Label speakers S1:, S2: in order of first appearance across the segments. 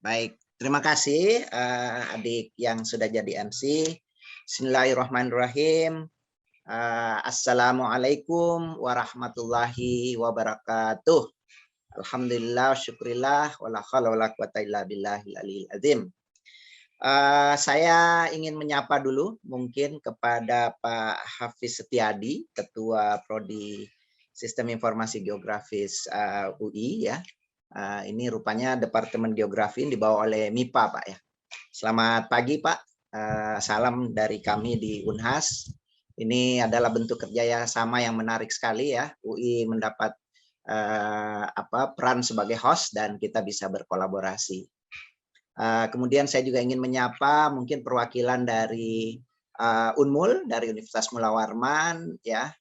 S1: Baik, terima kasih adik yang sudah jadi MC. Bismillahirrahmanirrahim. Assalamualaikum warahmatullahi wabarakatuh. Alhamdulillah, syukurillah, wala haula wala quwata illa billahil aliyil azim. Saya ingin menyapa dulu mungkin kepada Pak Hafiz Setiadi, Ketua Prodi Sistem Informasi Geografis UI ya. Ini rupanya Departemen Geografi dibawa oleh MIPA, Pak ya. Selamat pagi, Pak. Salam dari kami di Unhas. Ini adalah bentuk kerjasama yang menarik sekali ya. UI mendapat peran sebagai host dan kita bisa berkolaborasi. Kemudian saya juga ingin menyapa mungkin perwakilan dari Unmul dari Universitas Mula Warman ya,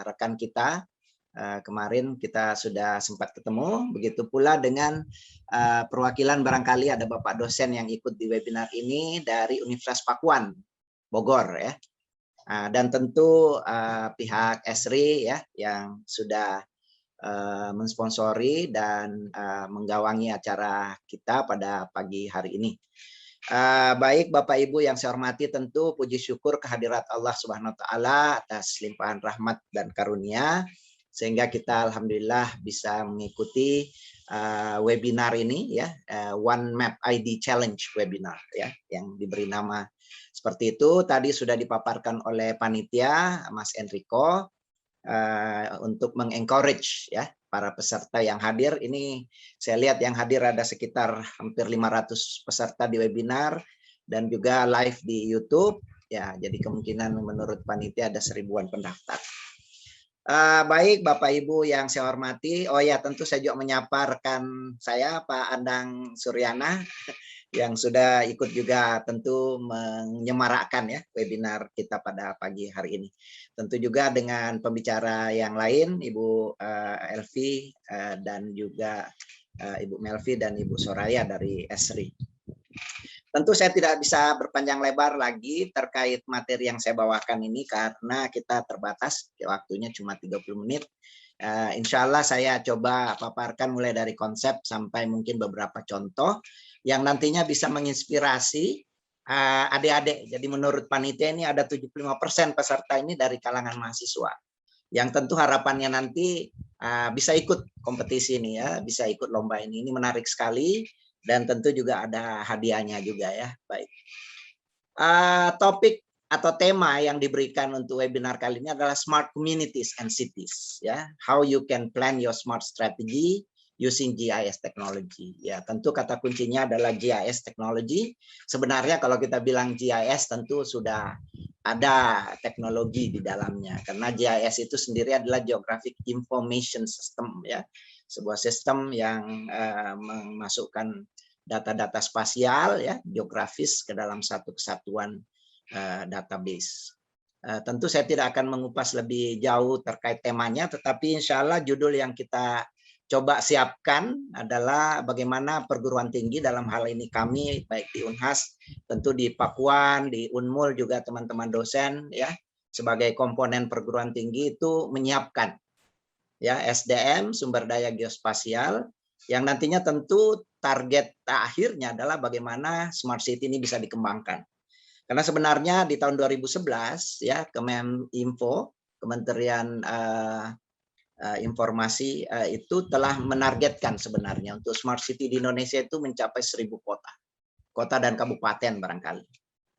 S1: rekan kita. Kemarin kita sudah sempat ketemu, begitu pula dengan perwakilan barangkali ada Bapak dosen yang ikut di webinar ini dari Universitas Pakuan, Bogor ya. Dan tentu pihak Esri ya yang sudah mensponsori dan menggawangi acara kita pada pagi hari ini. Baik Bapak Ibu yang saya hormati, tentu puji syukur kehadirat Allah Subhanahu wa taala atas limpahan rahmat dan karunia sehingga kita alhamdulillah bisa mengikuti webinar ini ya, One Map ID Challenge webinar ya, yang diberi nama seperti itu. Tadi sudah dipaparkan oleh panitia Mas Enrico untuk mengencourage ya para peserta yang hadir. Ini saya lihat yang hadir ada sekitar hampir 500 peserta di webinar dan juga live di YouTube ya. Jadi kemungkinan menurut panitia ada 1000-an pendaftar. Baik Bapak Ibu yang saya hormati, oh ya tentu saya juga menyapa rekan saya Pak Andang Suryana yang sudah ikut juga tentu menyemarakkan ya webinar kita pada pagi hari ini. Tentu juga dengan pembicara yang lain Ibu Elvi dan juga Ibu Melvi dan Ibu Soraya dari Esri. Tentu saya tidak bisa berpanjang lebar lagi terkait materi yang saya bawakan ini karena kita terbatas, waktunya cuma 30 menit. Insya Allah saya coba paparkan mulai dari konsep sampai mungkin beberapa contoh yang nantinya bisa menginspirasi adik-adik. Jadi menurut panitia ini ada 75% peserta ini dari kalangan mahasiswa. Yang tentu harapannya nanti bisa ikut kompetisi ini ya, bisa ikut lomba ini. Ini menarik sekali. Dan tentu juga ada hadiahnya juga ya. Baik. Topik atau tema yang diberikan untuk webinar kali ini adalah Smart Communities and Cities. Ya, how you can plan your smart strategy using GIS technology. Ya, tentu kata kuncinya adalah GIS technology. Sebenarnya kalau kita bilang GIS tentu sudah ada teknologi di dalamnya. Karena GIS itu sendiri adalah Geographic Information System ya. Sebuah sistem yang memasukkan data-data spasial ya geografis ke dalam satu kesatuan database. Tentu saya tidak akan mengupas lebih jauh terkait temanya, tetapi insya Allah judul yang kita coba siapkan adalah bagaimana perguruan tinggi dalam hal ini kami baik di Unhas, tentu di Pakuan, di Unmul juga teman-teman dosen ya sebagai komponen perguruan tinggi itu menyiapkan ya SDM sumber daya geospasial yang nantinya tentu target akhirnya adalah bagaimana smart city ini bisa dikembangkan. Karena sebenarnya di tahun 2011 ya Kemeninfo, Kementerian Informasi itu telah menargetkan sebenarnya untuk smart city di Indonesia itu mencapai 1000 kota dan kabupaten barangkali.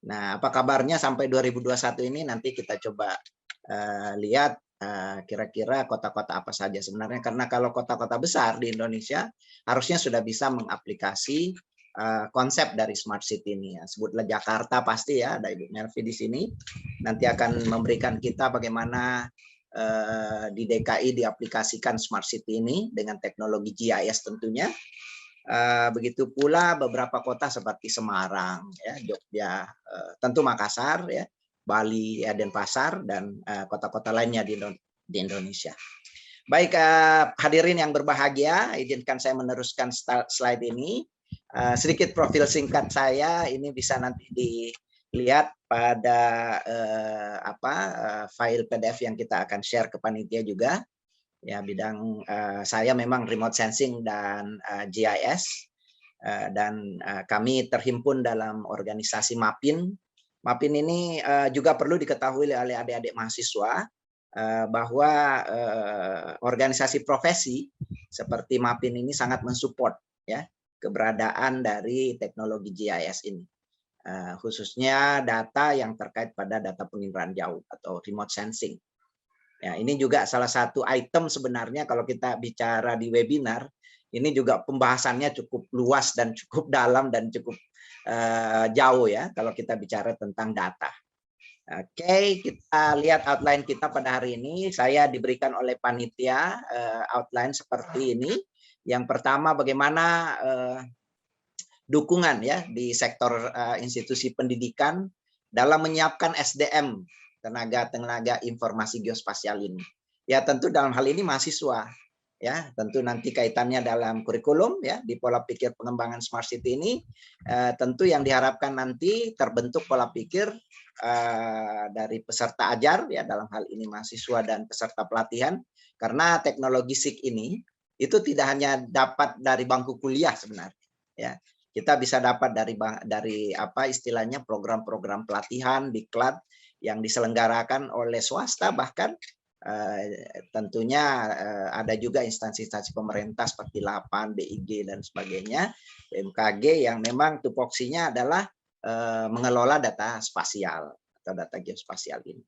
S1: Nah, apa kabarnya sampai 2021 ini nanti kita coba lihat kira-kira kota-kota apa saja sebenarnya, karena kalau kota-kota besar di Indonesia harusnya sudah bisa mengaplikasi konsep dari smart city ini ya. Sebutlah Jakarta pasti ya, ada Ibu Melvi di sini nanti akan memberikan kita bagaimana di DKI diaplikasikan smart city ini dengan teknologi GIS tentunya. Begitu pula beberapa kota seperti Semarang ya, Jogja, tentu Makassar ya, Bali, ya, Denpasar, dan kota-kota lainnya di Indonesia. Baik, hadirin yang berbahagia, izinkan saya meneruskan slide ini. Sedikit profil singkat saya, ini bisa nanti dilihat pada file PDF yang kita akan share ke panitia juga. Ya, bidang saya memang remote sensing dan GIS. dan kami terhimpun dalam organisasi MAPIN. MAPIN ini juga perlu diketahui oleh adik-adik mahasiswa bahwa organisasi profesi seperti MAPIN ini sangat mensupport ya keberadaan dari teknologi GIS ini. Khususnya data yang terkait pada data penginderaan jauh atau remote sensing. Ya, ini juga salah satu item sebenarnya kalau kita bicara di webinar, ini juga pembahasannya cukup luas dan cukup dalam dan cukup jauh ya kalau kita bicara tentang data. Oke, kita lihat outline kita pada hari ini. Saya diberikan oleh panitia outline seperti ini. Yang pertama bagaimana dukungan ya di sektor institusi pendidikan dalam menyiapkan SDM tenaga informasi geospasial ini. Ya tentu dalam hal ini mahasiswa ya, tentu nanti kaitannya dalam kurikulum ya di pola pikir pengembangan smart city ini tentu yang diharapkan nanti terbentuk pola pikir dari peserta ajar ya dalam hal ini mahasiswa dan peserta pelatihan, karena teknologi SIG ini itu tidak hanya dapat dari bangku kuliah sebenarnya ya. Kita bisa dapat dari apa istilahnya program-program pelatihan diklat yang diselenggarakan oleh swasta, bahkan tentunya ada juga instansi-instansi pemerintah seperti LAPAN, BIG dan sebagainya, BMKG yang memang tupoksinya adalah mengelola data spasial atau data geospasial ini.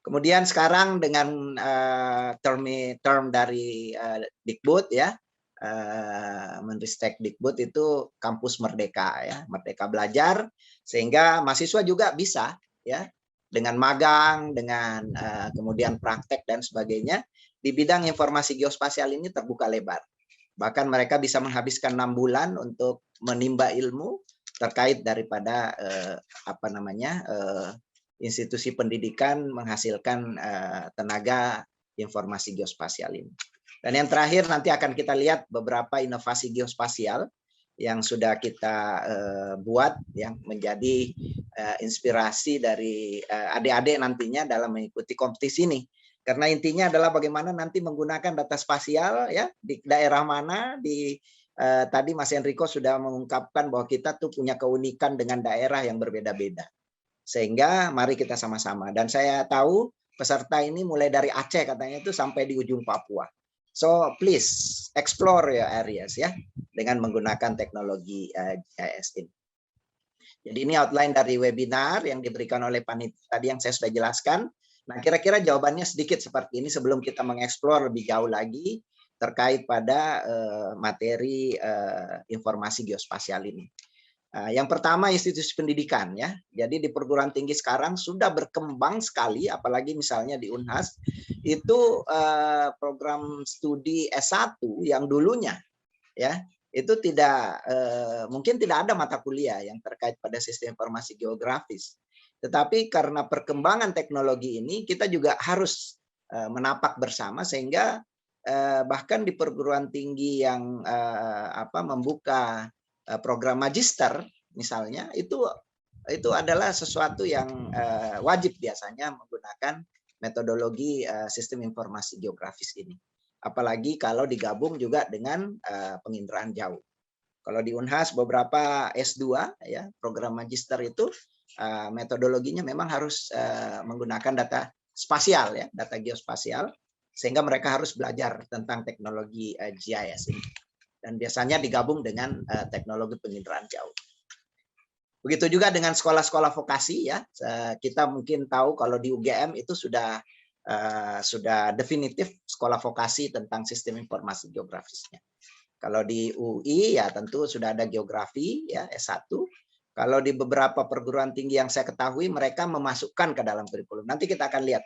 S1: Kemudian sekarang dengan term dari Dikbud ya, Menristek Dikbud itu kampus merdeka ya, merdeka belajar, sehingga mahasiswa juga bisa ya dengan magang, dengan kemudian praktek dan sebagainya di bidang informasi geospasial ini terbuka lebar. Bahkan mereka bisa menghabiskan 6 bulan untuk menimba ilmu terkait daripada institusi pendidikan menghasilkan tenaga informasi geospasial ini. Dan yang terakhir nanti akan kita lihat beberapa inovasi geospasial yang sudah kita buat yang menjadi inspirasi dari adik-adik nantinya dalam mengikuti kompetisi ini. Karena intinya adalah bagaimana nanti menggunakan data spasial ya di daerah mana tadi Mas Enrico sudah mengungkapkan bahwa kita tuh punya keunikan dengan daerah yang berbeda-beda. Sehingga mari kita sama-sama. Dan saya tahu peserta ini mulai dari Aceh katanya itu sampai di ujung Papua. So please explore your areas ya dengan menggunakan teknologi GIS ini. Jadi ini outline dari webinar yang diberikan oleh panitia tadi yang saya sudah jelaskan. Nah, kira-kira jawabannya sedikit seperti ini sebelum kita mengeksplor lebih jauh lagi terkait pada materi informasi geospasial ini. Yang pertama institusi pendidikan ya. Jadi di perguruan tinggi sekarang sudah berkembang sekali, apalagi misalnya di Unhas itu program studi S1 yang dulunya ya itu mungkin tidak ada mata kuliah yang terkait pada sistem informasi geografis. Tetapi karena perkembangan teknologi ini kita juga harus menapak bersama sehingga bahkan di perguruan tinggi yang membuka program magister misalnya itu adalah sesuatu yang wajib biasanya menggunakan metodologi sistem informasi geografis ini. Apalagi kalau digabung juga dengan penginderaan jauh. Kalau di Unhas beberapa S2 ya program magister itu metodologinya memang harus menggunakan data spasial ya, data geospasial, sehingga mereka harus belajar tentang teknologi GIS ini. Dan biasanya digabung dengan teknologi penginderaan jauh. Begitu juga dengan sekolah-sekolah vokasi ya. Kita mungkin tahu kalau di UGM itu sudah definitif sekolah vokasi tentang sistem informasi geografisnya. Kalau di UI ya tentu sudah ada geografi ya S1. Kalau di beberapa perguruan tinggi yang saya ketahui mereka memasukkan ke dalam kurikulum. Nanti kita akan lihat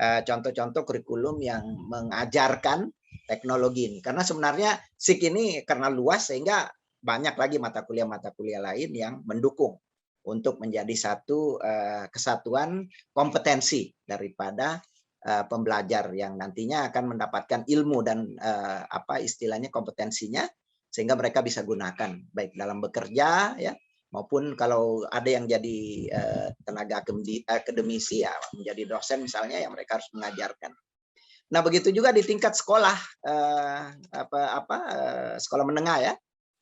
S1: contoh-contoh kurikulum yang mengajarkan teknologi ini. Karena sebenarnya SIG ini karena luas sehingga banyak lagi mata kuliah lain yang mendukung untuk menjadi satu kesatuan kompetensi daripada pembelajar yang nantinya akan mendapatkan ilmu dan istilahnya kompetensinya sehingga mereka bisa gunakan baik dalam bekerja ya maupun kalau ada yang jadi tenaga akademisi ya menjadi dosen misalnya yang mereka harus mengajarkan. Nah begitu juga di tingkat sekolah sekolah menengah ya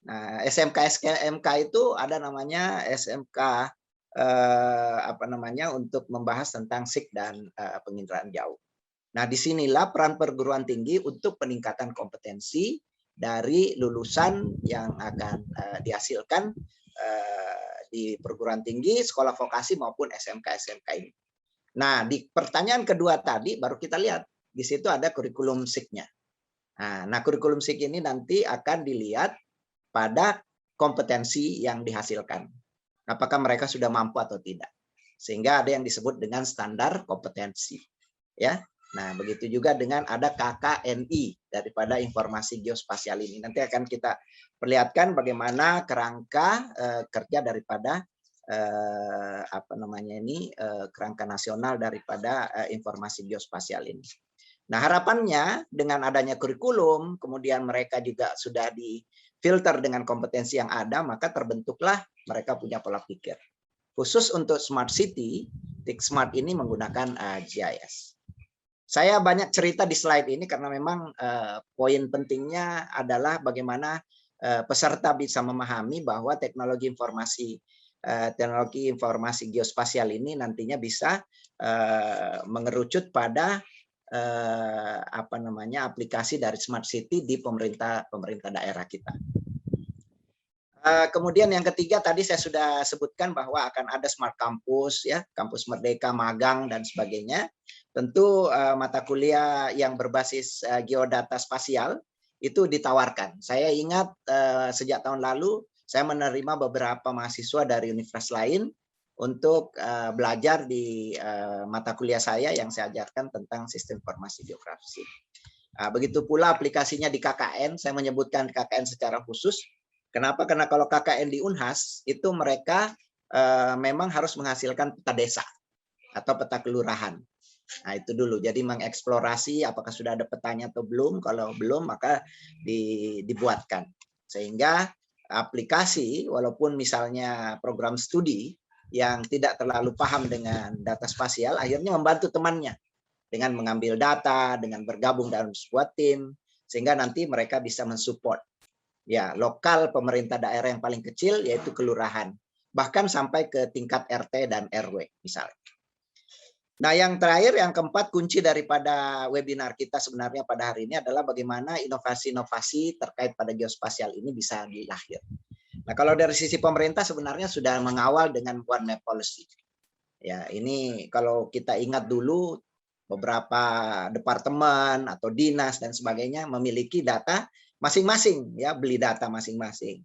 S1: Nah, SMK SMK itu ada namanya SMK apa namanya untuk membahas tentang SIK dan penginderaan jauh. Nah, disinilah peran perguruan tinggi untuk peningkatan kompetensi dari lulusan yang akan dihasilkan di perguruan tinggi, sekolah vokasi maupun SMK-SMK ini. Nah, di pertanyaan kedua tadi baru kita lihat di situ ada kurikulum SIK-nya. Nah, kurikulum SIK ini nanti akan dilihat pada kompetensi yang dihasilkan. Apakah mereka sudah mampu atau tidak. Sehingga ada yang disebut dengan standar kompetensi. Ya. Nah, begitu juga dengan ada KKNI daripada informasi geospasial ini. Nanti akan kita perlihatkan bagaimana kerangka kerja daripada apa namanya ini kerangka nasional daripada informasi geospasial ini. Nah, harapannya dengan adanya kurikulum, kemudian mereka juga sudah difilter dengan kompetensi yang ada, maka terbentuklah mereka punya pola pikir. Khusus untuk Smart City, TIK Smart ini menggunakan GIS. Saya banyak cerita di slide ini karena memang poin pentingnya adalah bagaimana peserta bisa memahami bahwa teknologi informasi geospasial ini nantinya bisa mengerucut pada apa namanya aplikasi dari Smart City di pemerintah daerah kita. Kemudian yang ketiga tadi saya sudah sebutkan bahwa akan ada Smart Campus, ya, kampus merdeka, magang dan sebagainya. Tentu mata kuliah yang berbasis geodata spasial itu ditawarkan. Saya ingat sejak tahun lalu saya menerima beberapa mahasiswa dari universitas lain untuk belajar di mata kuliah saya yang saya ajarkan tentang sistem informasi geografi. Begitu pula aplikasinya di KKN, saya menyebutkan KKN secara khusus. Kenapa? Karena kalau KKN di Unhas itu mereka memang harus menghasilkan peta desa atau peta kelurahan. Nah, itu dulu. Jadi mengeksplorasi apakah sudah ada petanya atau belum. Kalau belum maka dibuatkan. Sehingga aplikasi walaupun misalnya program studi yang tidak terlalu paham dengan data spasial akhirnya membantu temannya dengan mengambil data, dengan bergabung dalam sebuah tim sehingga nanti mereka bisa mensupport ya lokal pemerintah daerah yang paling kecil yaitu kelurahan, bahkan sampai ke tingkat RT dan RW misalnya. Nah, yang terakhir, yang keempat, kunci daripada webinar kita sebenarnya pada hari ini adalah bagaimana inovasi-inovasi terkait pada geospasial ini bisa dilahir. Nah, kalau dari sisi pemerintah sebenarnya sudah mengawal dengan One Map Policy. Ya, ini kalau kita ingat dulu beberapa departemen atau dinas dan sebagainya memiliki data masing-masing, ya, beli data masing-masing.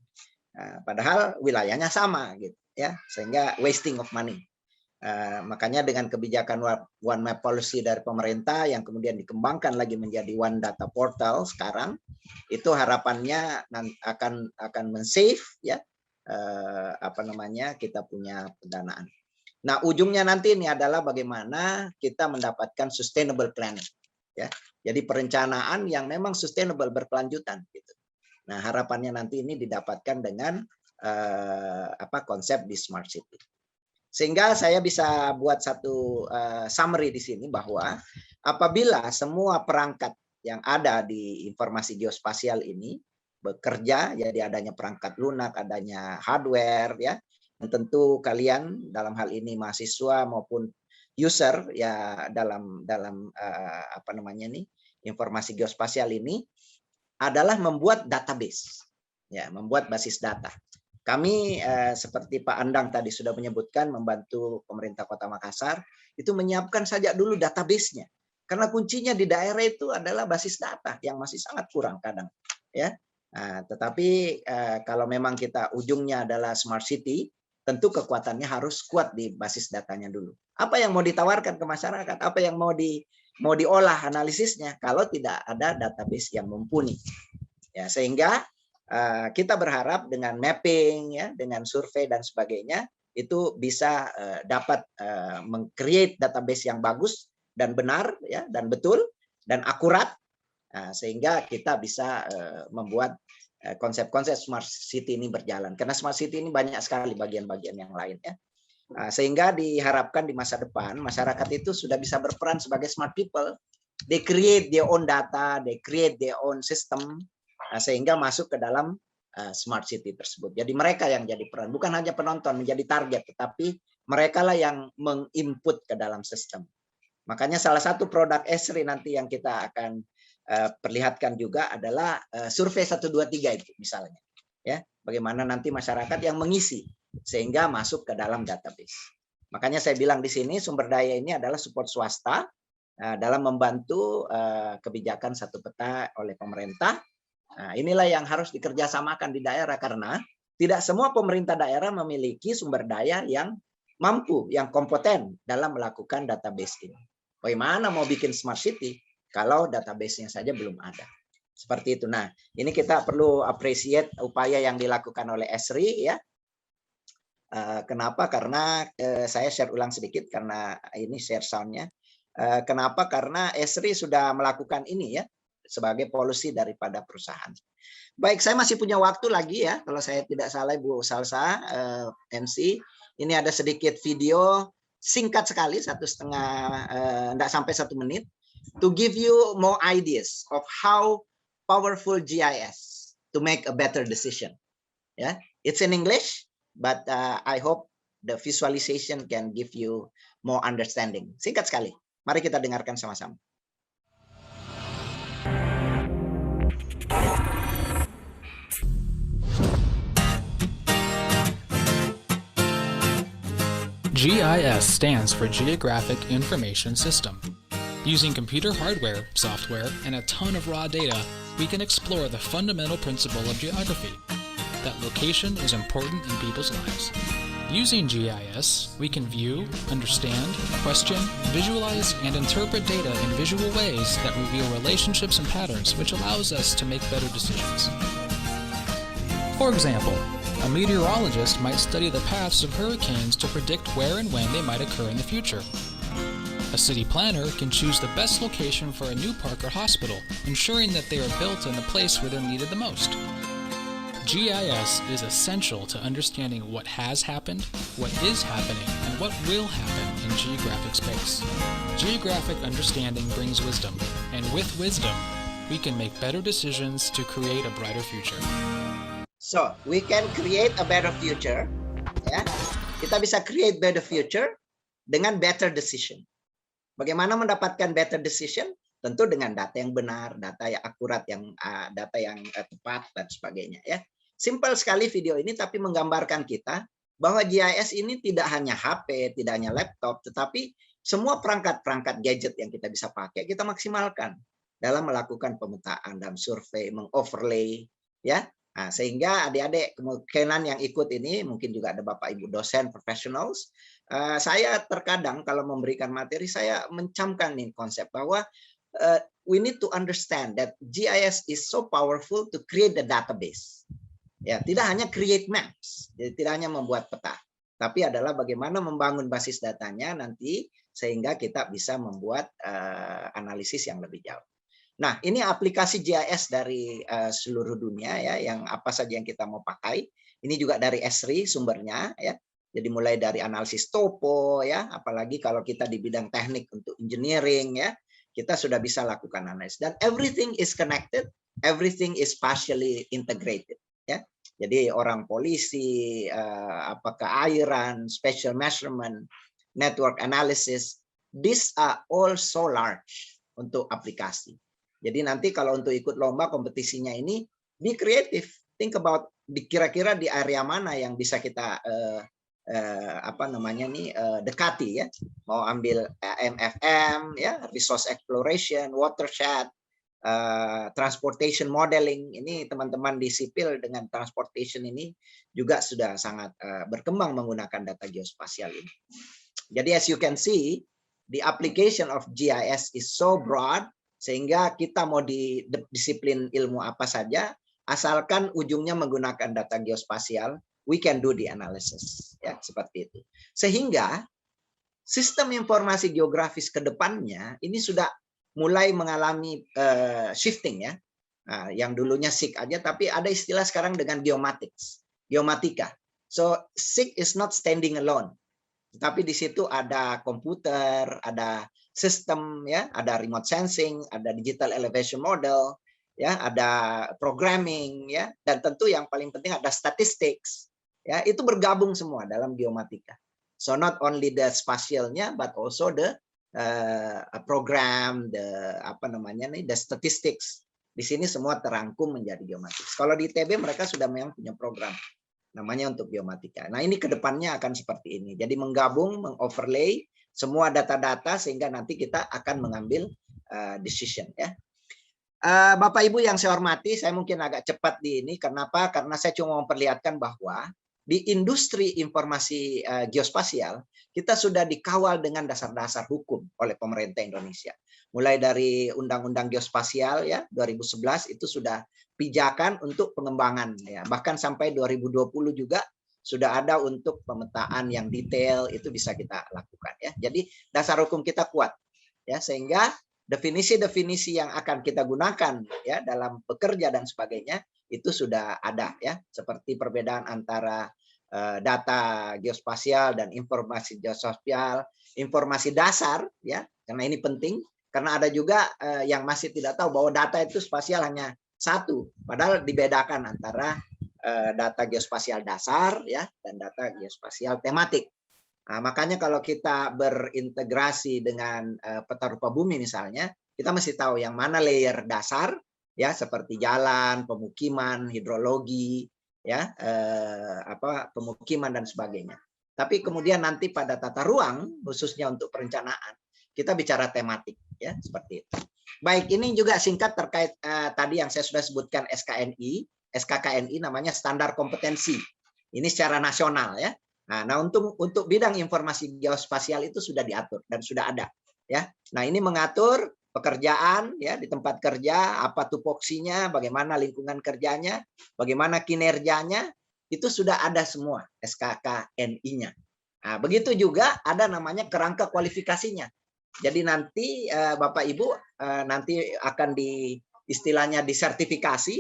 S1: Nah, padahal wilayahnya sama gitu, ya, sehingga wasting of money. Makanya dengan kebijakan One Map Policy dari pemerintah yang kemudian dikembangkan lagi menjadi One Data Portal sekarang, itu harapannya akan men-save ya apa namanya kita punya pendanaan. Nah, ujungnya nanti ini adalah bagaimana kita mendapatkan sustainable planning ya. Jadi perencanaan yang memang sustainable berkelanjutan gitu. Nah, harapannya nanti ini didapatkan dengan konsep di Smart City. Sehingga saya bisa buat satu summary di sini bahwa apabila semua perangkat yang ada di informasi geospasial ini bekerja, jadi adanya perangkat lunak, adanya hardware ya, dan tentu kalian dalam hal ini mahasiswa maupun user ya dalam apa namanya nih informasi geospasial ini adalah membuat database, ya, membuat basis data. Kami seperti Pak Andang tadi sudah menyebutkan membantu pemerintah Kota Makassar itu menyiapkan saja dulu database-nya. Karena kuncinya di daerah itu adalah basis data yang masih sangat kurang kadang, ya. Nah, tetapi kalau memang kita ujungnya adalah Smart City, tentu kekuatannya harus kuat di basis datanya dulu. Apa yang mau ditawarkan ke masyarakat? Apa yang mau diolah analisisnya kalau tidak ada database yang mumpuni. Ya, sehingga kita berharap dengan mapping ya, dengan survei dan sebagainya itu bisa dapat meng-create database yang bagus dan benar ya dan betul dan akurat sehingga kita bisa membuat konsep-konsep Smart City ini berjalan. Karena Smart City ini banyak sekali bagian-bagian yang lain ya. Sehingga diharapkan di masa depan masyarakat itu sudah bisa berperan sebagai smart people. They create their own data, they create their own system, sehingga masuk ke dalam smart city tersebut. Jadi mereka yang jadi peran, bukan hanya penonton menjadi target, tetapi mereka lah yang menginput ke dalam sistem. Makanya salah satu produk Esri nanti yang kita akan perlihatkan juga adalah survei 123 itu misalnya. Ya, bagaimana nanti masyarakat yang mengisi sehingga masuk ke dalam database. Makanya saya bilang di sini sumber daya ini adalah support swasta dalam membantu kebijakan satu peta oleh pemerintah. Nah, inilah yang harus dikerjasamakan di daerah karena tidak semua pemerintah daerah memiliki sumber daya yang mampu, yang kompeten dalam melakukan database ini. Bagaimana mau bikin smart city kalau database-nya saja belum ada? Seperti itu. Nah, ini kita perlu appreciate upaya yang dilakukan oleh Esri ya. Kenapa? Karena saya share ulang sedikit karena ini share sound-nya. Kenapa? Karena Esri sudah melakukan ini ya sebagai policy daripada perusahaan. Baik, saya masih punya waktu lagi ya. Kalau saya tidak salah Bu Salsa, MC, ini ada sedikit video singkat sekali, 1,5 enggak sampai 1 menit, to give you more ideas of how powerful GIS to make a better decision. Yeah, it's in English, but I hope the visualization can give you more understanding. Singkat sekali. Mari kita dengarkan sama-sama.
S2: GIS stands for Geographic Information System. Using computer hardware, software, and a ton of raw data, we can explore the fundamental principle of geography, that location is important in people's lives. Using GIS, we can view, understand, question, visualize, and interpret data in visual ways that reveal relationships and patterns, which allows us to make better decisions. For example, a meteorologist might study the paths of hurricanes to predict where and when they might occur in the future. A city planner can choose the best location for a new park or hospital, ensuring that they are built in the place where they're needed the most. GIS is essential to understanding what has happened, what is happening, and what will happen in geographic space. Geographic understanding brings wisdom, and with wisdom, we can make better decisions to create a brighter future.
S1: So, we can create a better future. Ya, kita bisa create better future dengan better decision. Bagaimana mendapatkan better decision? Tentu dengan data yang benar, data yang akurat, data yang tepat dan sebagainya. Ya, simple sekali video ini, tapi menggambarkan kita bahwa GIS ini tidak hanya HP, tidak hanya laptop, tetapi semua perangkat-perangkat gadget yang kita bisa pakai kita maksimalkan dalam melakukan pemetaan dan survei, mengoverlay, ya. Nah, sehingga adik-adik kemungkinan yang ikut ini mungkin juga ada Bapak Ibu dosen professionals. Saya terkadang kalau memberikan materi saya mencamkan nih konsep bahwa we need to understand that GIS is so powerful to create the database. Ya, tidak hanya create maps, jadi tidak hanya membuat peta, tapi adalah bagaimana membangun basis datanya nanti sehingga kita bisa membuat analisis yang lebih jauh. Nah, ini aplikasi GIS dari seluruh dunia ya, yang apa saja yang kita mau pakai. Ini juga dari Esri sumbernya ya. Jadi mulai dari analisis topo ya, apalagi kalau kita di bidang teknik untuk engineering ya, kita sudah bisa lakukan analisis dan everything is connected, everything is partially integrated ya. Jadi orang polisi, keairan, spatial measurement, network analysis, these are all so large untuk aplikasi. Jadi nanti kalau untuk ikut lomba kompetisinya ini, be creative, think about kira-kira di area mana yang bisa kita dekati ya. Mau ambil MFM ya, resource exploration, watershed, transportation modeling. Ini teman-teman di sipil dengan transportation ini juga sudah sangat berkembang menggunakan data geospasial ini. Jadi as you can see, the application of GIS is so broad sehingga kita mau di disiplin ilmu apa saja, asalkan ujungnya menggunakan data geospasial, we can do the analysis. Ya, seperti itu. Sehingga sistem informasi geografis ke depannya ini sudah mulai mengalami shifting ya. Nah, yang dulunya SIG aja, tapi ada istilah sekarang dengan geomatika. So SIG is not standing alone. Tapi di situ ada komputer, ada sistem ya, ada remote sensing, ada digital elevation model, ya, ada programming, ya, dan tentu yang paling penting ada statistics, ya, itu bergabung semua dalam geomatika. So not only the spatialnya, but also the program, the apa namanya nih, the statistics. Di sini semua terangkum menjadi geomatika. Kalau di ITB mereka sudah memang punya program namanya untuk geomatika. Nah, ini kedepannya akan seperti ini. Jadi menggabung, mengoverlay semua data-data sehingga nanti kita akan mengambil decision, ya. Bapak Ibu yang saya hormati, saya mungkin agak cepat di ini. Kenapa? Karena saya cuma memperlihatkan bahwa di industri informasi geospasial kita sudah dikawal dengan dasar-dasar hukum oleh pemerintah Indonesia. Mulai dari Undang-Undang Geospasial ya 2011 itu sudah pijakan untuk pengembangan ya. Bahkan sampai 2020 juga sudah ada untuk pemetaan yang detail, itu bisa kita lakukan ya. Jadi dasar hukum kita kuat ya, sehingga definisi-definisi yang akan kita gunakan ya dalam bekerja dan sebagainya itu sudah ada ya, seperti perbedaan antara data geospasial dan informasi geospasial, informasi dasar ya, karena ini penting karena ada juga yang masih tidak tahu bahwa data itu spasial hanya satu, padahal dibedakan antara data geospasial dasar ya dan data geospasial tematik. Nah, makanya kalau kita berintegrasi dengan peta rupa bumi misalnya, kita mesti tahu yang mana layer dasar ya, seperti jalan, pemukiman, hidrologi, ya, pemukiman dan sebagainya. Tapi kemudian nanti pada tata ruang, khususnya untuk perencanaan, kita bicara tematik, ya, seperti itu. Baik, ini juga singkat terkait tadi yang saya sudah sebutkan SKKNI namanya standar kompetensi. Ini secara nasional ya. Nah, untuk bidang informasi geospasial itu sudah diatur dan sudah ada ya. Nah, ini mengatur pekerjaan ya di tempat kerja, apa tupoksinya, bagaimana lingkungan kerjanya, bagaimana kinerjanya, itu sudah ada semua SKKNI-nya. Nah, begitu juga ada namanya kerangka kualifikasinya. Jadi nanti Bapak Ibu nanti akan istilahnya disertifikasi,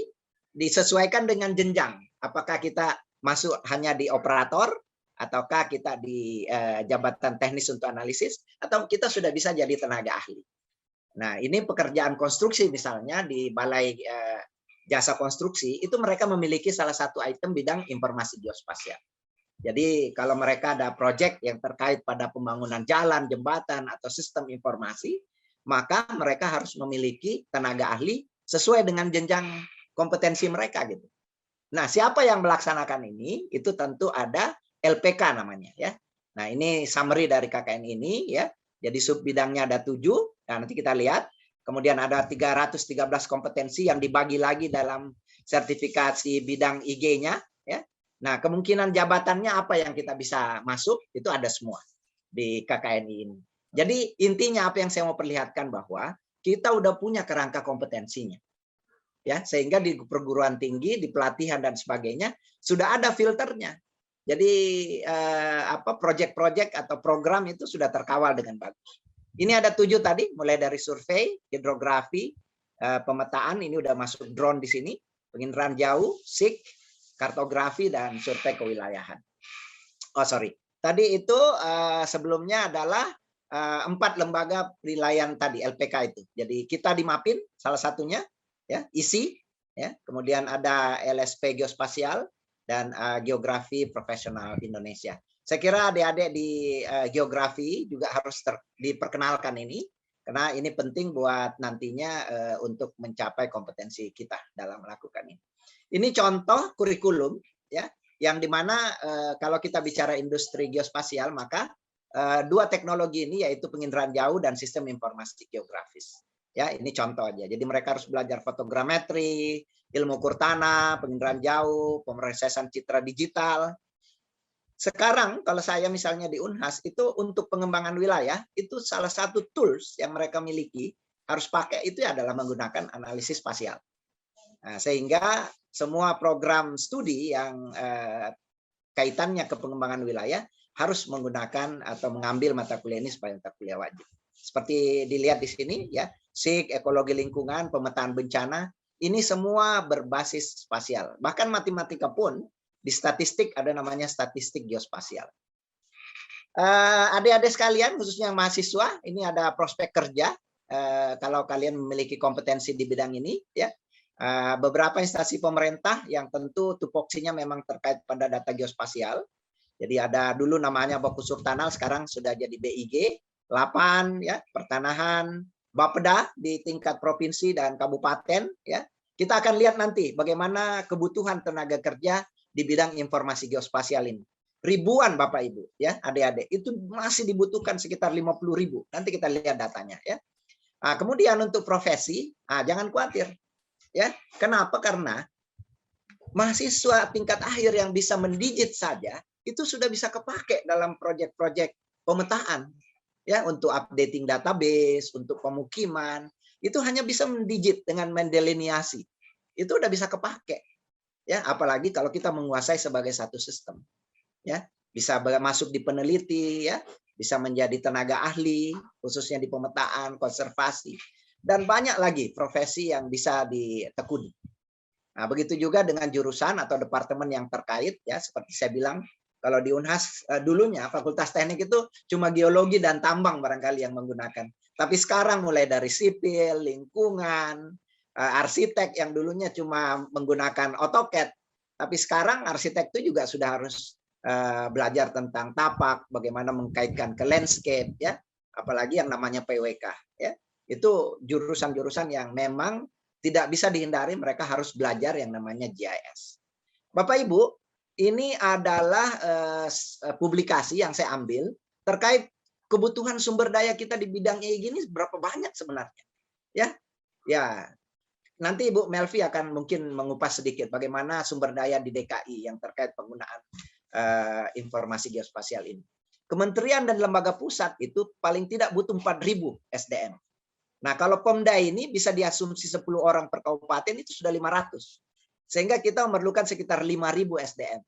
S1: disesuaikan dengan jenjang. Apakah kita masuk hanya di operator, ataukah kita di jabatan teknis untuk analisis, atau kita sudah bisa jadi tenaga ahli. Nah, ini pekerjaan konstruksi misalnya di Balai Jasa Konstruksi, itu mereka memiliki salah satu item bidang informasi geospasial. Jadi kalau mereka ada proyek yang terkait pada pembangunan jalan, jembatan, atau sistem informasi, maka mereka harus memiliki tenaga ahli sesuai dengan jenjang kompetensi mereka gitu. Nah, siapa yang melaksanakan ini? Itu tentu ada LPK namanya ya. Nah, ini summary dari KKN ini ya. Jadi sub bidangnya ada 7. Nah, nanti kita lihat. Kemudian ada 313 kompetensi yang dibagi lagi dalam sertifikasi bidang IG-nya ya. Nah, kemungkinan jabatannya apa yang kita bisa masuk itu ada semua di KKNI ini. Jadi intinya apa yang saya mau perlihatkan bahwa kita udah punya kerangka kompetensinya. Ya, sehingga di perguruan tinggi, di pelatihan dan sebagainya sudah ada filternya. Jadi proyek-proyek atau program itu sudah terkawal dengan bagus. Ini ada 7 tadi, mulai dari survei, hidrografi, pemetaan, ini udah masuk drone di sini, penginderaan jauh, SIG, kartografi, dan survei kewilayahan. Oh sorry, tadi itu sebelumnya adalah 4 lembaga penilaian tadi, LPK itu. Jadi kita di Mapin, salah satunya, ya, ISI, ya, kemudian ada LSP Geospasial, dan Geografi Profesional Indonesia. Saya kira adik-adik di geografi juga harus diperkenalkan ini, karena ini penting buat nantinya untuk mencapai kompetensi kita dalam melakukan ini. Ini contoh kurikulum ya, yang dimana kalau kita bicara industri geospasial, maka 2 teknologi ini yaitu penginderaan jauh dan sistem informasi geografis. Ya, ini contoh aja. Jadi mereka harus belajar fotogrametri, ilmu ukur tanah, penginderaan jauh, pemrosesan citra digital. Sekarang kalau saya misalnya di Unhas itu untuk pengembangan wilayah itu salah satu tools yang mereka miliki harus pakai itu adalah menggunakan analisis spasial. Nah, sehingga semua program studi yang kaitannya ke pengembangan wilayah harus menggunakan atau mengambil mata kuliah ini sebagai mata kuliah wajib. Seperti dilihat di sini ya, SIG, ekologi lingkungan, pemetaan bencana, ini semua berbasis spasial. Bahkan matematika pun di statistik ada namanya statistik geospasial. Adik-adik sekalian, khususnya yang mahasiswa, ini ada prospek kerja. Kalau kalian memiliki kompetensi di bidang ini, ya, Beberapa instansi pemerintah yang tentu tupoksinya memang terkait pada data geospasial. Jadi ada dulu namanya Baku Surtanal, sekarang sudah jadi BIG, Lapan ya, Pertanahan, Bapeda di tingkat provinsi dan kabupaten ya. Kita akan lihat nanti bagaimana kebutuhan tenaga kerja di bidang informasi geospasial ini. Ribuan Bapak Ibu ya, adik-adik, itu masih dibutuhkan sekitar 50.000. Nanti kita lihat datanya ya. Kemudian untuk profesi, jangan khawatir. Ya, kenapa? Karena mahasiswa tingkat akhir yang bisa mendigit saja itu sudah bisa kepake dalam proyek-proyek pemetaan, ya, untuk updating database, untuk pemukiman, itu hanya bisa mendigit dengan mendeliniasi, itu udah bisa kepake, ya, apalagi kalau kita menguasai sebagai satu sistem, ya, bisa masuk di peneliti, ya, bisa menjadi tenaga ahli, khususnya di pemetaan, konservasi. Dan banyak lagi profesi yang bisa ditekuni. Nah, begitu juga dengan jurusan atau departemen yang terkait, ya, seperti saya bilang, kalau di Unhas dulunya Fakultas Teknik itu cuma geologi dan tambang barangkali yang menggunakan. Tapi sekarang mulai dari sipil, lingkungan, arsitek yang dulunya cuma menggunakan AutoCAD, tapi sekarang arsitek itu juga sudah harus belajar tentang tapak, bagaimana mengkaitkan ke landscape, ya, apalagi yang namanya PWK, ya. Itu jurusan-jurusan yang memang tidak bisa dihindari, mereka harus belajar yang namanya GIS. Bapak Ibu, ini adalah publikasi yang saya ambil terkait kebutuhan sumber daya kita di bidang EIG ini berapa banyak sebenarnya. Ya, ya. Nanti Ibu Melvi akan mungkin mengupas sedikit bagaimana sumber daya di DKI yang terkait penggunaan informasi geospasial ini. Kementerian dan lembaga pusat itu paling tidak butuh 4.000 SDM. Nah, kalau Pemda ini bisa diasumsi 10 orang per kabupaten itu sudah 500. Sehingga kita memerlukan sekitar 5.000 SDM.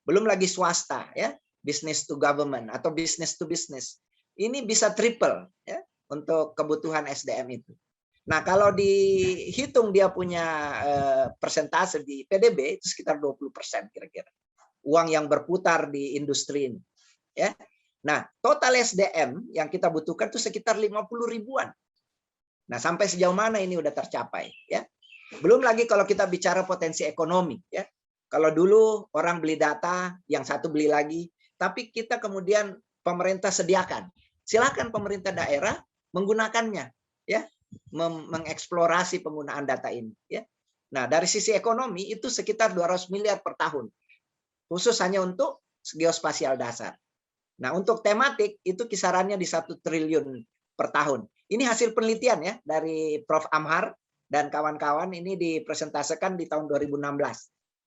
S1: Belum lagi swasta, ya, business to government atau business to business. Ini bisa triple, ya, untuk kebutuhan SDM itu. Nah, kalau dihitung dia punya persentase di PDB itu sekitar 20% kira-kira. Uang yang berputar di industri ini, ya. Nah, total SDM yang kita butuhkan itu sekitar 50 ribuan. Nah, sampai sejauh mana ini udah tercapai, ya? Belum lagi kalau kita bicara potensi ekonomi, ya. Kalau dulu orang beli data, yang satu beli lagi, tapi kita kemudian pemerintah sediakan. Silakan pemerintah daerah menggunakannya, ya, mengeksplorasi penggunaan data ini, ya. Nah, dari sisi ekonomi itu sekitar 200 miliar per tahun. Khusus hanya untuk geospasial dasar. Nah, untuk tematik itu kisarannya di 1 triliun per tahun. Ini hasil penelitian ya dari Prof. Amhar dan kawan-kawan, ini dipresentasikan di tahun 2016.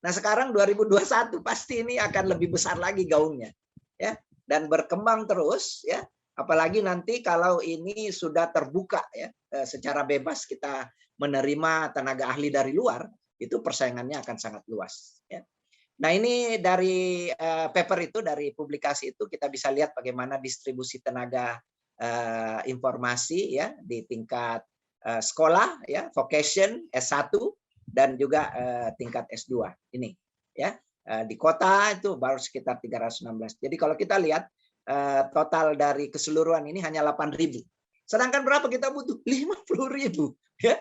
S1: Nah, sekarang 2021 pasti ini akan lebih besar lagi gaungnya, ya, dan berkembang terus, ya. Apalagi nanti kalau ini sudah terbuka, ya, secara bebas kita menerima tenaga ahli dari luar, itu persaingannya akan sangat luas, ya. Nah, ini dari paper itu, dari publikasi itu kita bisa lihat bagaimana distribusi tenaga informasi, ya, di tingkat sekolah, ya, vocation S1 dan juga tingkat S2 ini, ya. Di kota itu baru sekitar 316. Jadi kalau kita lihat total dari keseluruhan ini hanya 8.000. Sedangkan berapa kita butuh? 50.000, ya.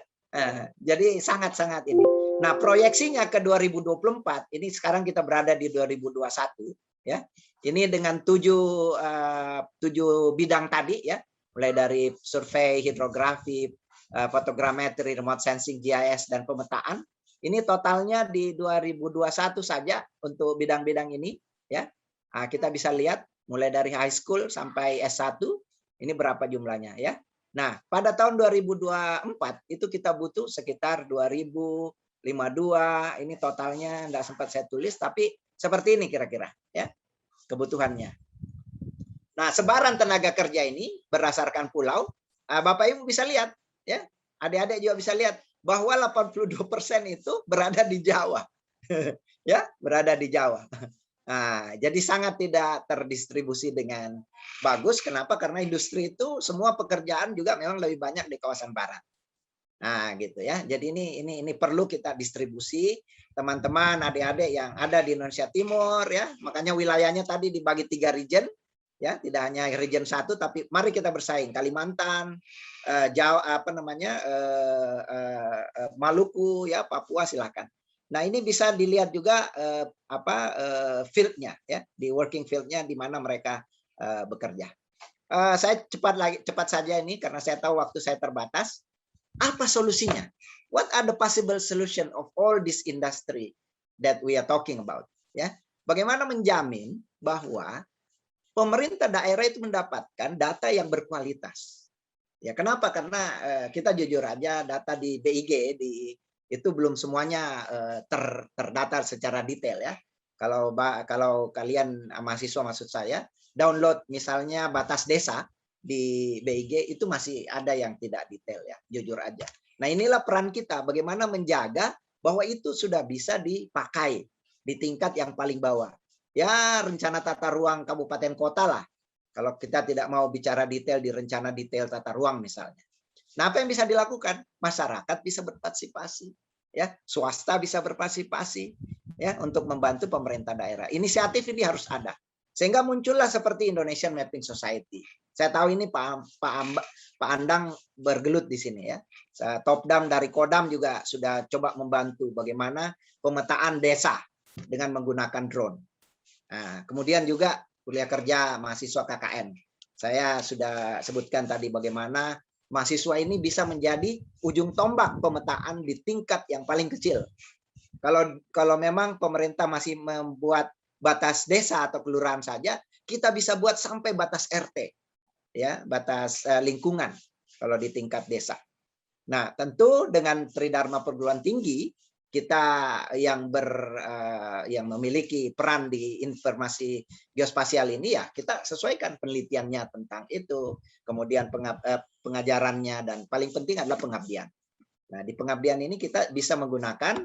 S1: Jadi sangat-sangat ini. Nah, proyeksinya ke 2024, ini sekarang kita berada di 2021, ya. Ini dengan 7 bidang tadi, ya. Mulai dari survei, hidrografi, fotogrametri, remote sensing, GIS, dan pemetaan. Ini totalnya di 2021 saja untuk bidang-bidang ini, ya. Nah, kita bisa lihat mulai dari high school sampai S1, ini berapa jumlahnya, ya. Nah, pada tahun 2024 itu kita butuh sekitar 2.052, ini totalnya enggak sempat saya tulis, tapi seperti ini kira-kira, ya, kebutuhannya. Nah, sebaran tenaga kerja ini berdasarkan pulau, Bapak Ibu bisa lihat, ya, adik-adik juga bisa lihat bahwa 82% itu berada di Jawa. Ya, berada di Jawa. Nah, jadi sangat tidak terdistribusi dengan bagus. Kenapa? Karena industri itu semua pekerjaan juga memang lebih banyak di kawasan barat. Nah, gitu ya. Jadi ini perlu kita distribusi, teman-teman, adik-adik yang ada di Indonesia Timur, ya. Makanya wilayahnya tadi dibagi 3 region. ya, tidak hanya region 1, tapi mari kita bersaing. Kalimantan, Jawa, Maluku, ya, Papua, silakan. Nah, ini bisa dilihat juga field-nya, ya, di working field-nya di mana mereka bekerja. Saya cepat saja ini karena saya tahu waktu saya terbatas. Apa solusinya? What are the possible solution of all this industry that we are talking about? Ya, bagaimana menjamin bahwa pemerintah daerah itu mendapatkan data yang berkualitas. Ya, kenapa? Karena kita jujur aja data di BIG itu belum semuanya terdata secara detail, ya. Kalau kalian mahasiswa, maksud saya, download misalnya batas desa di BIG itu masih ada yang tidak detail, ya, jujur aja. Nah, inilah peran kita bagaimana menjaga bahwa itu sudah bisa dipakai di tingkat yang paling bawah. Ya, rencana tata ruang kabupaten kota lah. Kalau kita tidak mau bicara detail di rencana detail tata ruang misalnya. Nah, apa yang bisa dilakukan? Masyarakat bisa berpartisipasi, ya, swasta bisa berpartisipasi, ya, untuk membantu pemerintah daerah. Inisiatif ini harus ada. Sehingga muncullah seperti Indonesian Mapping Society. Saya tahu ini Pak Andang bergelut di sini, ya. Top down dari Kodam juga sudah coba membantu bagaimana pemetaan desa dengan menggunakan drone. Nah, kemudian juga kuliah kerja mahasiswa KKN. Saya sudah sebutkan tadi bagaimana mahasiswa ini bisa menjadi ujung tombak pemetaan di tingkat yang paling kecil. Kalau memang pemerintah masih membuat batas desa atau kelurahan saja, kita bisa buat sampai batas RT, ya, batas lingkungan kalau di tingkat desa. Nah, tentu dengan Tridharma perguruan tinggi kita yang memiliki peran di informasi geospasial ini, ya, kita sesuaikan penelitiannya tentang itu, kemudian pengajarannya, dan paling penting adalah pengabdian. Nah, di pengabdian ini kita bisa menggunakan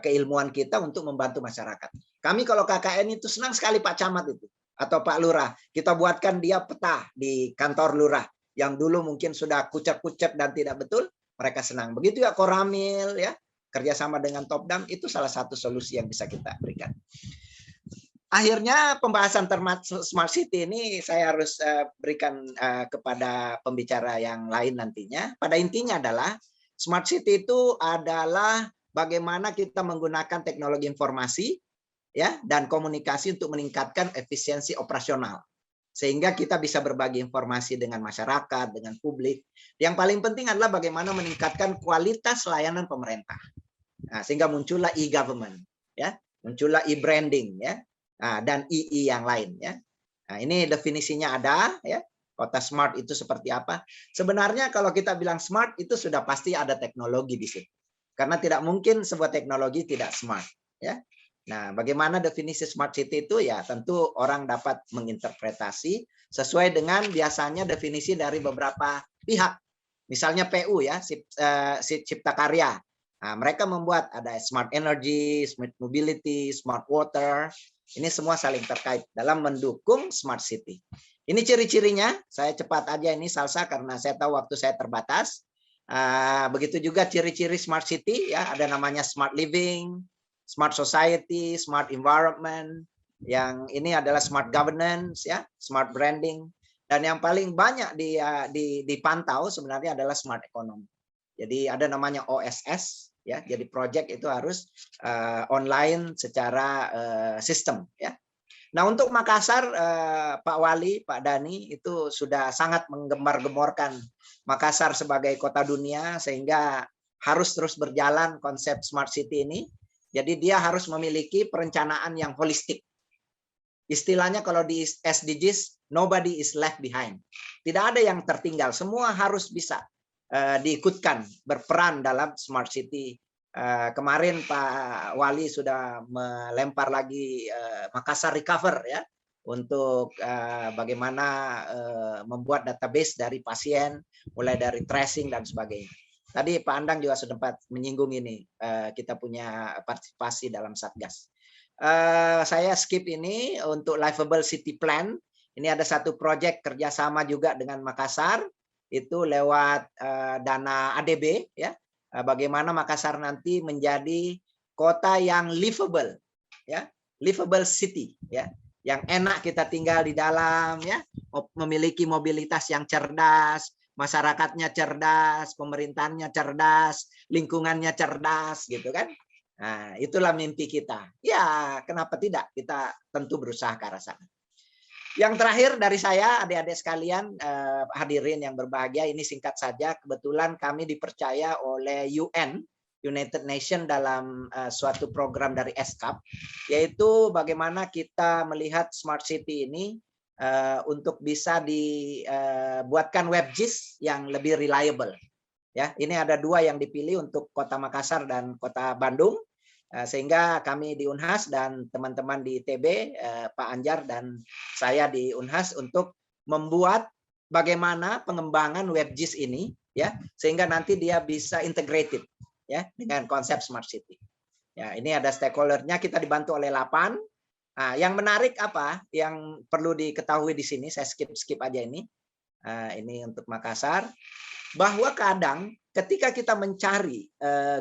S1: keilmuan kita untuk membantu masyarakat. Kami kalau KKN itu senang sekali Pak Camat itu atau Pak Lurah, kita buatkan dia peta di kantor lurah yang dulu mungkin sudah kucep-kucep dan tidak betul, mereka senang. Begitu ya Koramil, ya, kerjasama dengan Top Down itu salah satu solusi yang bisa kita berikan. Akhirnya pembahasan Smart City ini saya harus berikan kepada pembicara yang lain nantinya. Pada intinya adalah Smart City itu adalah bagaimana kita menggunakan teknologi informasi, ya, dan komunikasi untuk meningkatkan efisiensi operasional. Sehingga kita bisa berbagi informasi dengan masyarakat, dengan publik. Yang paling penting adalah bagaimana meningkatkan kualitas layanan pemerintah. Nah, sehingga muncullah e-government, ya, muncullah e-branding, ya, dan II yang lain, ya. Nah, ini definisinya ada, ya. Kota smart itu seperti apa? Sebenarnya kalau kita bilang smart itu sudah pasti ada teknologi di situ. Karena tidak mungkin sebuah teknologi tidak smart, ya. Nah, bagaimana definisi smart city itu? Ya, tentu orang dapat menginterpretasi sesuai dengan biasanya definisi dari beberapa pihak. Misalnya PU, ya, Cipta Karya. Nah, mereka membuat ada smart energy, smart mobility, smart water. Ini semua saling terkait dalam mendukung smart city. Ini ciri-cirinya. Saya cepat aja ini Salsa karena saya tahu waktu saya terbatas. Begitu juga ciri-ciri smart city, ya, ada namanya smart living, smart society, smart environment. Yang ini adalah smart governance, ya, smart branding. Dan yang paling banyak dipantau sebenarnya adalah smart economy. Jadi ada namanya OSS, ya. Jadi project itu harus online secara sistem, ya. Nah, untuk Makassar, Pak Wali, Pak Dani itu sudah sangat menggembar-gemborkan Makassar sebagai kota dunia, sehingga harus terus berjalan konsep smart city ini. Jadi dia harus memiliki perencanaan yang holistik. Istilahnya kalau di SDGs, nobody is left behind. Tidak ada yang tertinggal, semua harus bisa diikutkan, berperan dalam smart city. Kemarin Pak Wali sudah melempar lagi Makassar Recover, ya, untuk bagaimana membuat database dari pasien, mulai dari tracing dan sebagainya. Tadi Pak Andang juga sempat menyinggung ini, kita punya partisipasi dalam Satgas. Saya skip ini untuk Livable City Plan. Ini ada satu proyek kerjasama juga dengan Makassar, itu lewat dana ADB, ya. Bagaimana Makassar nanti menjadi kota yang livable, ya, livable city, ya. yang enak kita tinggal di dalam, ya, memiliki mobilitas yang cerdas, masyarakatnya cerdas, pemerintahnya cerdas, lingkungannya cerdas, gitu kan? Nah, itulah mimpi kita. Ya, kenapa tidak? Kita tentu berusaha ke arah sana. Yang terakhir dari saya, adik-adik sekalian, hadirin yang berbahagia, ini singkat saja. Kebetulan kami dipercaya oleh UN, United Nations, dalam suatu program dari ESCAP, yaitu bagaimana kita melihat smart city ini untuk bisa dibuatkan WebGIS yang lebih reliable. Ya, ini ada 2 yang dipilih untuk Kota Makassar dan Kota Bandung. Sehingga kami di Unhas dan teman-teman di ITB, Pak Anjar dan saya di Unhas, untuk membuat bagaimana pengembangan WebGIS ini, ya, sehingga nanti dia bisa integrated, ya, dengan konsep smart city. Ya, ini ada stakeholder-nya, kita dibantu oleh 8. Nah, yang menarik apa? Yang perlu diketahui di sini, saya skip aja ini. Ini untuk Makassar, bahwa kadang ketika kita mencari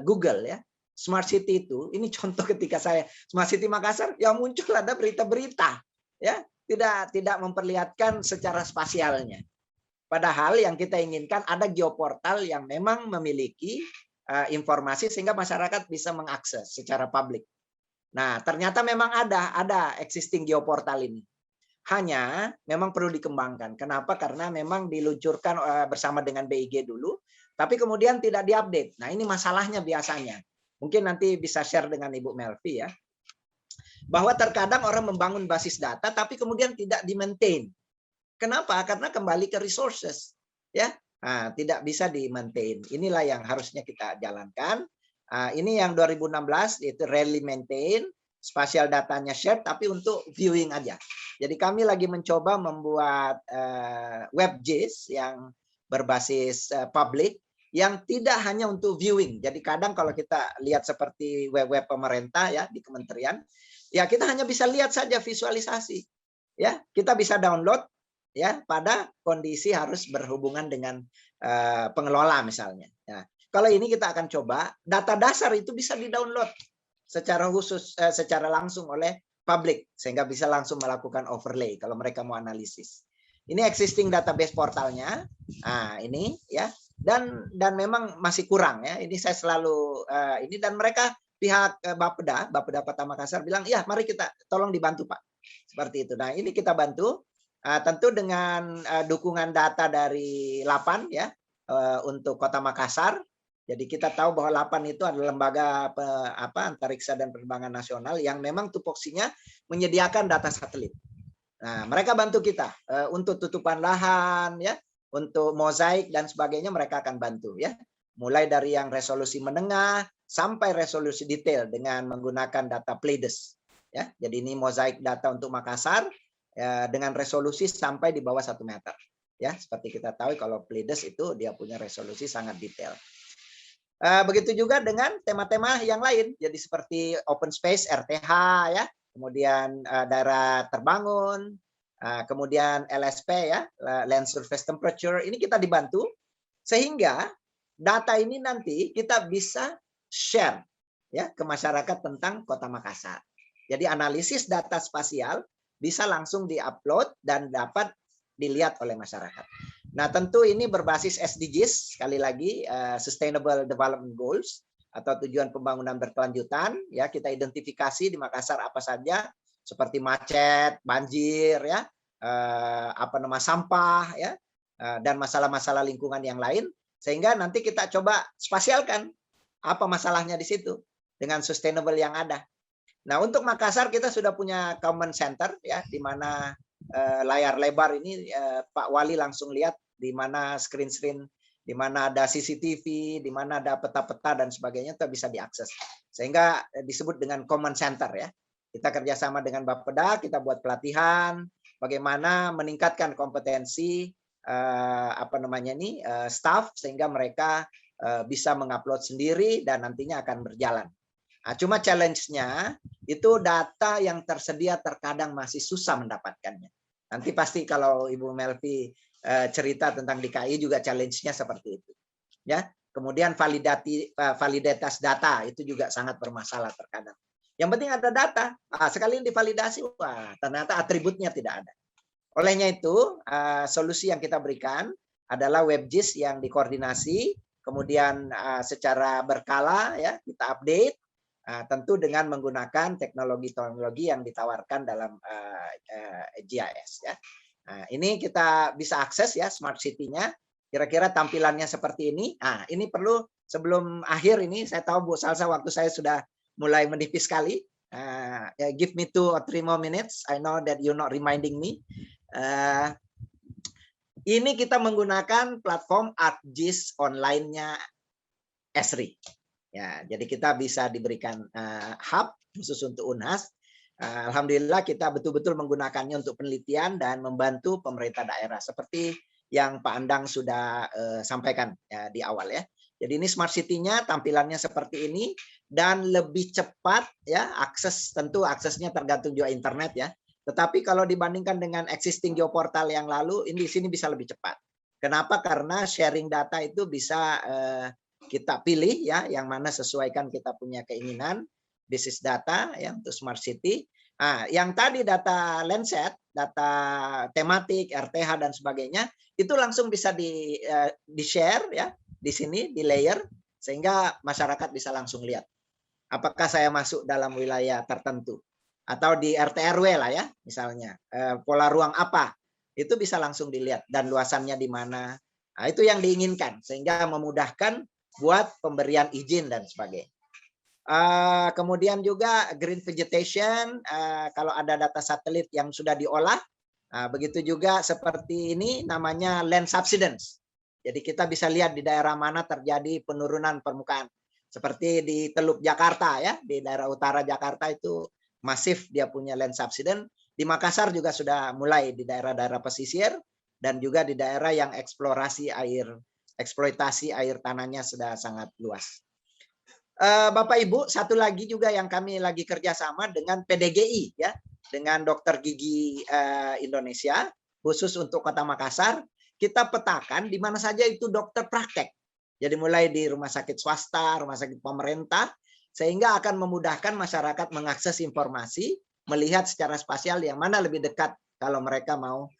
S1: Google, ya, Smart City itu, ini contoh ketika saya Smart City Makassar, yang muncul ada berita-berita, ya, tidak memperlihatkan secara spasialnya. Padahal yang kita inginkan ada geoportal yang memang memiliki informasi sehingga masyarakat bisa mengakses secara publik. Nah, ternyata memang ada existing geoportal ini. Hanya memang perlu dikembangkan. Kenapa? Karena memang diluncurkan bersama dengan BIG dulu, tapi kemudian tidak diupdate. Nah, ini masalahnya biasanya. Mungkin nanti bisa share dengan Ibu Melvi, ya. Bahwa terkadang orang membangun basis data tapi kemudian tidak di-maintain. Kenapa? Karena kembali ke resources, ya. Nah, tidak bisa di-maintain. Inilah yang harusnya kita jalankan. Ini yang 2016 itu rarely maintain, spatial datanya share tapi untuk viewing aja. Jadi kami lagi mencoba membuat WebGIS yang berbasis publik, yang tidak hanya untuk viewing. Jadi kadang kalau kita lihat seperti web-web pemerintah, ya, di kementerian, ya kita hanya bisa lihat saja visualisasi. Ya, kita bisa download, ya, pada kondisi harus berhubungan dengan pengelola misalnya. Ya, kalau ini kita akan coba data dasar itu bisa di-download secara khusus, secara langsung oleh publik, sehingga bisa langsung melakukan overlay kalau mereka mau analisis. Ini existing database portalnya. Nah, ini, ya. Dan memang masih kurang, ya. Ini saya selalu ini, dan mereka pihak Bapeda Kota Makassar bilang, ya, mari kita tolong dibantu, Pak. Seperti itu. Nah, ini kita bantu tentu dengan dukungan data dari 8, ya, untuk Kota Makassar. Jadi kita tahu bahwa 8 itu adalah lembaga antariksa dan penerbangan nasional yang memang tupoksinya menyediakan data satelit. Nah, mereka bantu kita untuk tutupan lahan, ya, untuk mozaik dan sebagainya, mereka akan bantu, ya. Mulai dari yang resolusi menengah sampai resolusi detail dengan menggunakan data Pleiades, ya. Jadi ini mozaik data untuk Makassar dengan resolusi sampai di bawah 1 meter, ya. Seperti kita tahu kalau Pleiades itu dia punya resolusi sangat detail. Begitu juga dengan tema-tema yang lain, jadi seperti open space, RTH, ya, kemudian daerah terbangun, kemudian LSP, ya, land surface temperature. Ini kita dibantu sehingga data ini nanti kita bisa share, ya, ke masyarakat tentang Kota Makassar. Jadi analisis data spasial bisa langsung diupload dan dapat dilihat oleh masyarakat. Nah, tentu ini berbasis SDGs, sekali lagi Sustainable Development Goals atau tujuan pembangunan berkelanjutan, ya. Kita identifikasi di Makassar apa saja, seperti macet, banjir, ya, sampah, ya, dan masalah-masalah lingkungan yang lain, sehingga nanti kita coba spasialkan apa masalahnya di situ dengan sustainable yang ada. Nah, untuk Makassar kita sudah punya common center, ya, di mana layar lebar ini Pak Wali langsung lihat di mana screen, di mana ada CCTV, di mana ada peta-peta dan sebagainya, itu bisa diakses. Sehingga disebut dengan common center, ya. Kita kerjasama dengan Bapeda, kita buat pelatihan, bagaimana meningkatkan kompetensi staff sehingga mereka bisa mengupload sendiri dan nantinya akan berjalan. Nah, cuma challenge-nya itu data yang tersedia terkadang masih susah mendapatkannya. Nanti pasti kalau Ibu Melvi cerita tentang DKI juga challenge-nya seperti itu. Ya, kemudian validitas data itu juga sangat bermasalah terkadang. Yang penting ada data. Sekali divalidasi, wah ternyata atributnya tidak ada. Olehnya itu, solusi yang kita berikan adalah WebGIS yang dikoordinasi, kemudian secara berkala ya kita update, tentu dengan menggunakan teknologi-teknologi yang ditawarkan dalam GIS ya. Nah, ini kita bisa akses ya Smart City-nya. Kira-kira tampilannya seperti ini. Nah, ini perlu sebelum akhir ini, saya tahu Bu Salsa waktu saya sudah mulai menipis sekali. Give me 2 or 3 more minutes. I know that you're not reminding me. Ini kita menggunakan platform ArcGIS online-nya Esri. Ya, jadi kita bisa diberikan hub khusus untuk Unhas. Alhamdulillah kita betul-betul menggunakannya untuk penelitian dan membantu pemerintah daerah seperti yang Pak Andang sudah sampaikan ya, di awal ya. Jadi ini Smart City-nya tampilannya seperti ini dan lebih cepat ya, tentu aksesnya tergantung juga internet ya. Tetapi kalau dibandingkan dengan existing geoportal yang lalu, ini di sini bisa lebih cepat. Kenapa? Karena sharing data itu bisa kita pilih ya, yang mana sesuaikan kita punya keinginan. Business data ya untuk Smart City. Yang tadi data Landsat, data tematik, RTH dan sebagainya, itu langsung bisa di-share ya di sini di layer sehingga masyarakat bisa langsung lihat apakah saya masuk dalam wilayah tertentu atau di RT RW lah ya misalnya pola ruang apa itu bisa langsung dilihat dan luasannya di mana. Nah, itu yang diinginkan sehingga memudahkan buat pemberian izin dan sebagainya. Kemudian juga green vegetation, kalau ada data satelit yang sudah diolah, begitu juga seperti ini namanya land subsidence. Jadi kita bisa lihat di daerah mana terjadi penurunan permukaan. Seperti di Teluk Jakarta ya, di daerah utara Jakarta itu masif dia punya land subsidence. Di Makassar juga sudah mulai di daerah-daerah pesisir dan juga di daerah yang eksploitasi air tanahnya sudah sangat luas. Bapak Ibu, satu lagi juga yang kami lagi kerjasama dengan PDGI ya, dengan Dokter Gigi Indonesia khusus untuk Kota Makassar. Kita petakan di mana saja itu dokter praktek. Jadi mulai di rumah sakit swasta, rumah sakit pemerintah, sehingga akan memudahkan masyarakat mengakses informasi, melihat secara spasial yang mana lebih dekat kalau mereka mau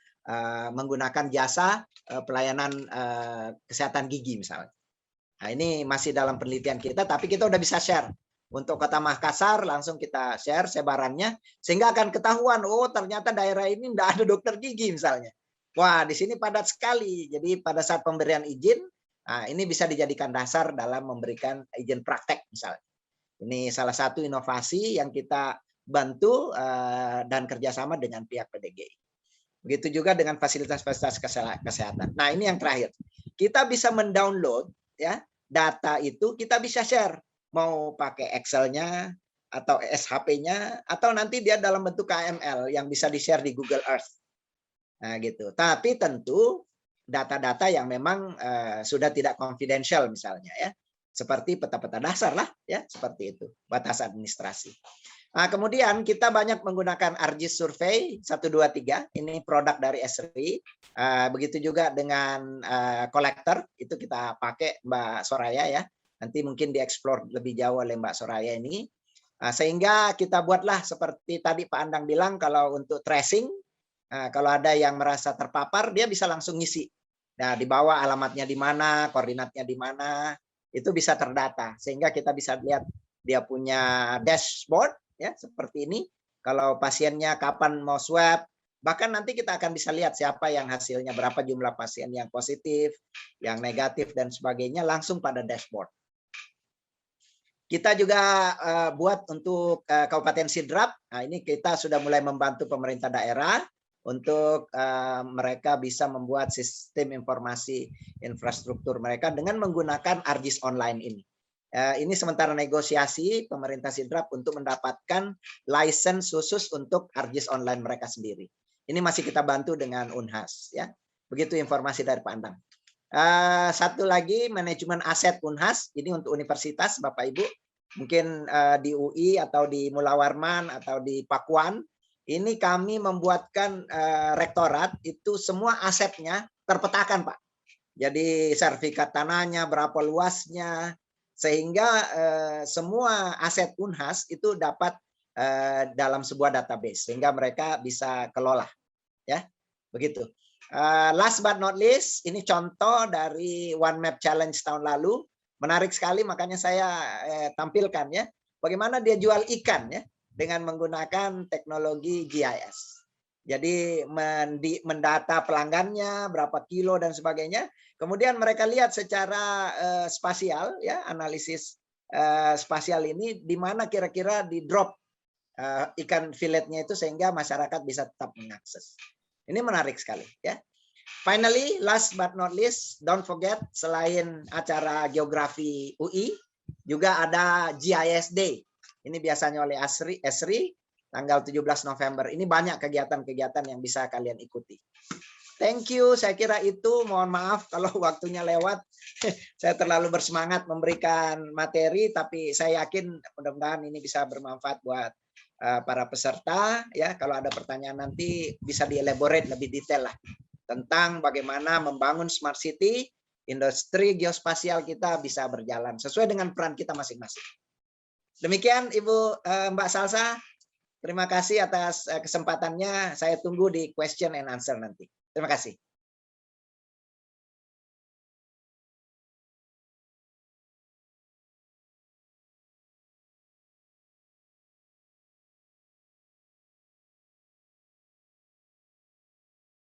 S1: menggunakan jasa pelayanan kesehatan gigi misalnya. Nah, ini masih dalam penelitian kita, tapi kita udah bisa share. Untuk Kota Makassar langsung kita share sebarannya, sehingga akan ketahuan, oh ternyata daerah ini enggak ada dokter gigi misalnya. Wah, di sini padat sekali. Jadi pada saat pemberian izin, ini bisa dijadikan dasar dalam memberikan izin praktek misalnya. Ini salah satu inovasi yang kita bantu dan kerjasama dengan pihak PDGI. Begitu juga dengan fasilitas-fasilitas kesehatan. Nah, ini yang terakhir. Kita bisa mendownload ya data itu, kita bisa share. Mau pakai Excel-nya atau SHP-nya atau nanti dia dalam bentuk KML yang bisa di-share di Google Earth. Nah, gitu. Tapi tentu data-data yang memang sudah tidak confidential misalnya ya. Seperti peta-peta dasar lah ya, seperti itu. Batas administrasi. Nah, kemudian kita banyak menggunakan ArcGIS Survey 123, ini produk dari Esri. Begitu juga dengan kolektor, itu kita pakai Mbak Soraya ya. Nanti mungkin dieksplor lebih jauh oleh Mbak Soraya ini. Sehingga kita buatlah seperti tadi Pak Andang bilang, kalau untuk tracing, kalau ada yang merasa terpapar, dia bisa langsung ngisi. Nah, di bawah alamatnya di mana, koordinatnya di mana, itu bisa terdata. Sehingga kita bisa lihat dia punya dashboard, ya seperti ini. Kalau pasiennya kapan mau swab, bahkan nanti kita akan bisa lihat siapa yang hasilnya, berapa jumlah pasien yang positif, yang negatif, dan sebagainya, langsung pada dashboard. Kita juga buat untuk Kabupaten Sidrap. Nah, ini kita sudah mulai membantu pemerintah daerah untuk mereka bisa membuat sistem informasi infrastruktur mereka dengan menggunakan ArcGIS online ini. Ini sementara negosiasi pemerintah Sidrap untuk mendapatkan license khusus untuk ArcGIS online mereka sendiri. Ini masih kita bantu dengan Unhas, ya. Begitu informasi dari Pak Andang. Satu lagi manajemen aset Unhas, ini untuk universitas Bapak Ibu, mungkin di UI atau di Mula Warman atau di Pakuan. Ini kami membuatkan rektorat itu semua asetnya terpetakan, Pak. Jadi sertifikat tanahnya, berapa luasnya, sehingga semua aset Unhas itu dapat dalam sebuah database sehingga mereka bisa kelola, ya begitu. Last but not least, ini contoh dari One Map Challenge tahun lalu, menarik sekali, makanya saya tampilkan ya bagaimana dia jual ikan ya dengan menggunakan teknologi GIS. Jadi mendata pelanggannya berapa kilo dan sebagainya, kemudian mereka lihat secara spasial ya, analisis spasial ini di mana kira-kira di drop ikan filetnya itu sehingga masyarakat bisa tetap mengakses. Ini menarik sekali ya. Finally, last but not least, don't forget selain acara geografi UI juga ada GIS Day. Ini biasanya oleh Esri tanggal 17 November. Ini banyak kegiatan-kegiatan yang bisa kalian ikuti. Thank you, saya kira itu. Mohon maaf kalau waktunya lewat. Saya terlalu bersemangat memberikan materi, tapi saya yakin mudah-mudahan ini bisa bermanfaat buat para peserta. Ya, kalau ada pertanyaan nanti bisa dielaborate lebih detail lah tentang bagaimana membangun smart city, industri geospasial kita bisa berjalan sesuai dengan peran kita masing-masing. Demikian Ibu Mbak Salsa, terima kasih atas kesempatannya. Saya tunggu di question and answer nanti. Terima kasih.